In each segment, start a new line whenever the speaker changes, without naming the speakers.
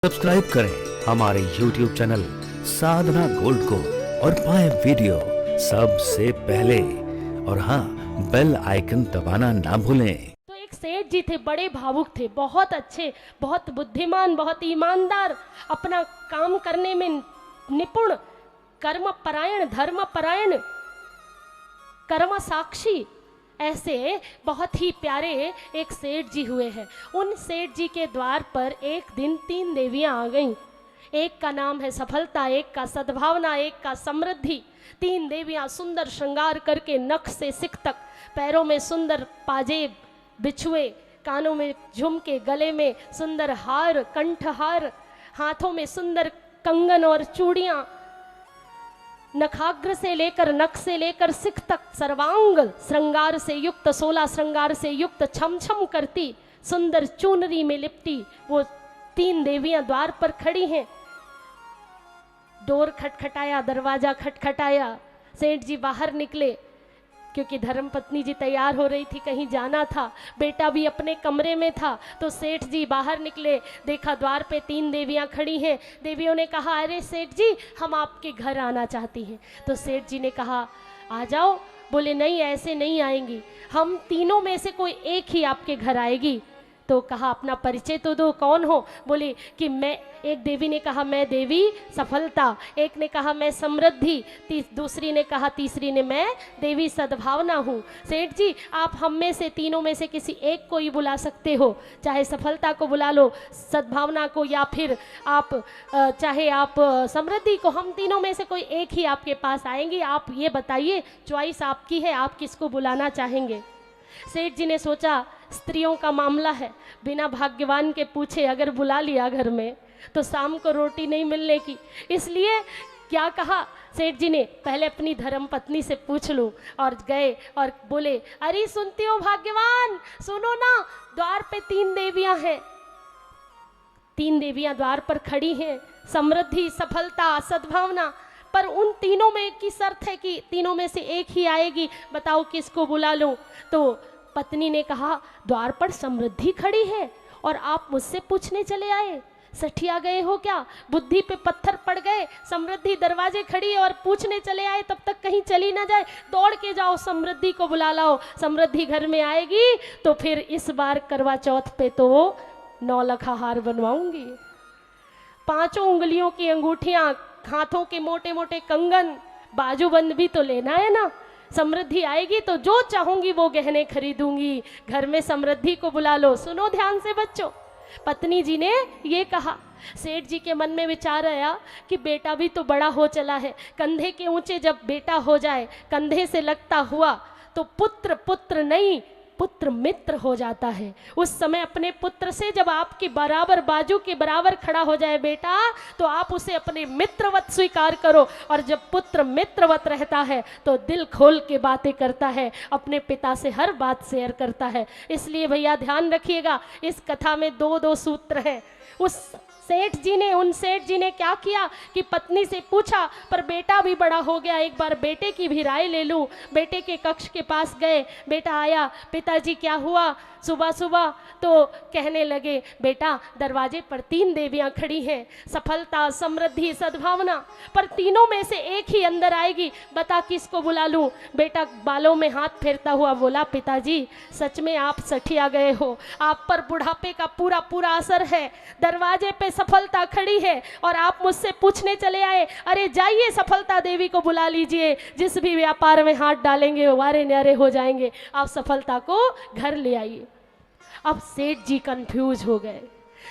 Subscribe करें हमारे YouTube channel साधना gold को और पाएं वीडियो सबसे पहले। और हाँ, बेल आइकन दबाना ना भूलें।
तो एक सेठ जी थे, बड़े भावुक थे, बहुत अच्छे, बहुत बुद्धिमान, बहुत ईमानदार, अपना काम करने में निपुण, कर्म परायण, धर्म परायण, कर्म साक्षी, ऐसे बहुत ही प्यारे एक सेठ जी हुए हैं। उन सेठ जी के द्वार पर एक दिन 3 देवियां आ गईं। एक का नाम है सफलता, एक का सद्भावना, एक का समृद्धि। 3 देवियां सुंदर श्रृंगार करके नख से सिख तक, पैरों में सुंदर पाजेब, बिछुए, कानों में झुमके, गले में सुंदर हार, कंठहार, हाथों में सुंदर कंगन और चूड़ियां, नखाग्र से लेकर नख से लेकर सिख तक सर्वांग श्रृंगार से युक्त, 16 श्रृंगार से युक्त, छम छम करती सुंदर चुनरी में लिपटी वो 3 देवियां द्वार पर खड़ी हैं। डोर खटखटाया, दरवाजा खटखटाया, सेठ जी बाहर निकले क्योंकि धर्मपत्नी जी तैयार हो रही थी, कहीं जाना था, बेटा भी अपने कमरे में था। तो सेठ जी बाहर निकले, देखा द्वार पे 3 देवियां खड़ी हैं। देवियों ने कहा, अरे सेठ जी, हम आपके घर आना चाहती हैं। तो सेठ जी ने कहा, आ जाओ। बोले, नहीं, ऐसे नहीं आएंगी, हम तीनों में से कोई एक ही आपके घर आएगी। तो कहा, अपना परिचय तो दो, कौन हो? बोले कि मैं, एक देवी ने कहा, मैं देवी सफलता, एक ने कहा मैं समृद्धि, दूसरी ने कहा, तीसरी ने मैं देवी सद्भावना हूँ। सेठ जी, आप हम में से, तीनों में से किसी एक को ही बुला सकते हो, चाहे सफलता को बुला लो, सद्भावना को, या फिर आप चाहे आप समृद्धि को, हम तीनों में से कोई एक ही आपके पास आएंगे। आप ये बताइए, चॉइस आपकी है, आप किसको बुलाना चाहेंगे? सेठ जी ने सोचा, स्त्रियों का मामला है, बिना भाग्यवान के पूछे अगर बुला लिया घर में तो शाम को रोटी नहीं मिलने की। इसलिए क्या कहा सेठ जी ने, पहले अपनी धर्मपत्नी से पूछ लूं। और गए और बोले, अरे सुनती हो भाग्यवान, सुनो ना, द्वार पे 3 देवियां हैं, 3 देवियां द्वार पर खड़ी हैं, समृद्धि, सफलता, सद्भावना, पर उन तीनों में की शर्त है कि तीनों में से एक ही आएगी, बताओ किसको बुला लूं? तो पत्नी ने कहा, द्वार पर समृद्धि खड़ी है और आप मुझसे पूछने चले आए, सठिया गए हो क्या? बुद्धि पे पत्थर पड़ गए? समृद्धि दरवाजे खड़ी है और पूछने चले आए, तब तक कहीं चली ना जाए, दौड़ के जाओ, समृद्धि को बुला लाओ। समृद्धि घर में आएगी तो फिर इस बार करवा चौथ पे तो 9 लखा हार बनवाऊंगी, 5 उंगलियों की अंगूठियां, हाथों के मोटे मोटे कंगन, बाजूबंद भी तो लेना है ना। समृद्धि आएगी तो जो चाहूंगी वो गहने खरीदूंगी, घर में समृद्धि को बुला लो। सुनो ध्यान से बच्चों, पत्नी जी ने ये कहा। सेठ जी के मन में विचार आया कि बेटा भी तो बड़ा हो चला है, कंधे के ऊंचे जब बेटा हो जाए, कंधे से लगता हुआ, तो पुत्र पुत्र नहीं, पुत्र मित्र हो जाता है। उस समय अपने पुत्र से जब आपके बराबर, बाजू के बराबर खड़ा हो जाए बेटा, तो आप उसे अपने मित्रवत स्वीकार करो। और जब पुत्र मित्रवत रहता है तो दिल खोल के बातें करता है, अपने पिता से हर बात शेयर करता है। इसलिए भैया ध्यान रखिएगा, इस कथा में 2 सूत्र हैं। उस सेठ जी ने क्या किया कि पत्नी से पूछा, पर बेटा भी बड़ा हो गया, एक बार बेटे की भी राय ले लूं। बेटे के कक्ष के पास गए, बेटा आया, पिताजी क्या हुआ? सुबह सुबह तो कहने लगे, बेटा दरवाजे पर 3 देवियां खड़ी हैं, सफलता, समृद्धि, सद्भावना, पर तीनों में से एक ही अंदर आएगी, बता किसको बुला लूं? बेटा बालों में हाथ फेरता हुआ बोला, पिताजी सच में आप सठिया गए हो, आप पर बुढ़ापे का पूरा पूरा असर है। दरवाजे पे सफलता खड़ी है और आप मुझसे पूछने चले आए, अरे जाइए सफलता देवी को बुला लीजिए, जिस भी व्यापार में हाथ डालेंगे वो वारे न्यारे हो जाएंगे, आप सफलता को घर ले आइए। अब सेठ जी कंफ्यूज हो गए,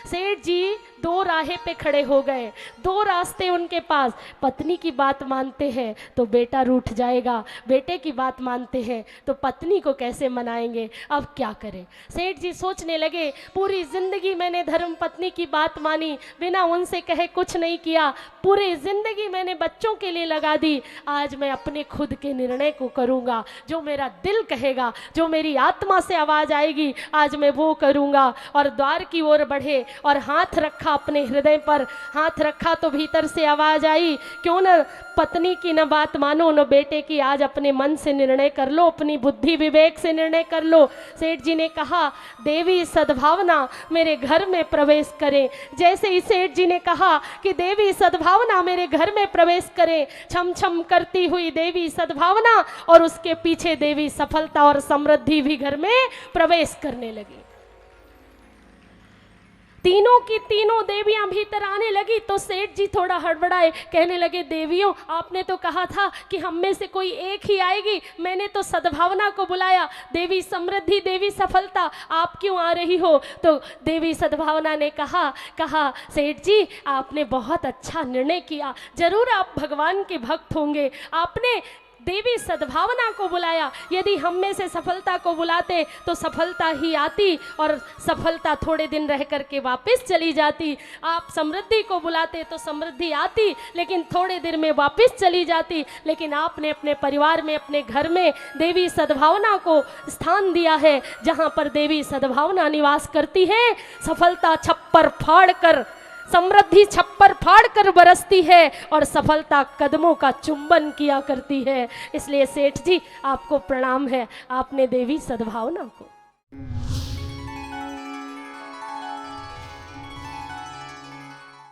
सेठ जी 2 राहें पे खड़े हो गए, 2 रास्ते उनके पास। पत्नी की बात मानते हैं तो बेटा रूठ जाएगा, बेटे की बात मानते हैं तो पत्नी को कैसे मनाएंगे, अब क्या करें? सेठ जी सोचने लगे, पूरी जिंदगी मैंने धर्म पत्नी की बात मानी, बिना उनसे कहे कुछ नहीं किया, पूरी जिंदगी मैंने बच्चों के लिए लगा दी, आज मैं अपने खुद के निर्णय को करूँगा, जो मेरा दिल कहेगा, जो मेरी आत्मा से आवाज़ आएगी, आज मैं वो करूँगा। और द्वार की ओर बढ़े और हाथ रखा रखा अपने हृदय पर, हाथ रखा तो भीतर से आवाज आई, क्यों न पत्नी की न बात मानो, न बेटे की, आज अपने मन से निर्णय कर लो, अपनी बुद्धि विवेक से निर्णय कर लो। सेठ जी ने कहा देवी सद्भावना मेरे घर में प्रवेश करे। जैसे ही सेठ जी ने कहा कि देवी सद्भावना मेरे घर में प्रवेश करे, छम छम करती हुई देवी सद्भावना और उसके पीछे देवी सफलता और समृद्धि भी घर में प्रवेश करने लगी। तीनों की तीनों देवियां भीतर आने लगी तो सेठ जी थोड़ा हड़बड़ाए, कहने लगे देवियों आपने तो कहा था कि हम में से कोई एक ही आएगी, मैंने तो सद्भावना को बुलाया, देवी समृद्धि देवी सफलता आप क्यों आ रही हो? तो देवी सद्भावना ने कहा सेठ जी आपने बहुत अच्छा निर्णय किया, जरूर आप भगवान के भक्त होंगे, आपने देवी सद्भावना को बुलाया, यदि हम में से सफलता को बुलाते तो सफलता ही आती और सफलता थोड़े दिन रह करके वापस चली जाती। आप समृद्धि को बुलाते तो समृद्धि आती लेकिन थोड़े देर में वापस चली जाती, लेकिन आपने अपने परिवार में अपने घर में देवी सद्भावना को स्थान दिया है, जहाँ पर देवी सद्भावना निवास करती है। सफलता छप्पर फाड़ कर, समृद्धि छप्पर फाड़ कर बरसती है और सफलता कदमों का चुंबन किया करती है। इसलिए सेठ जी आपको प्रणाम है, आपने देवी सद्भावना को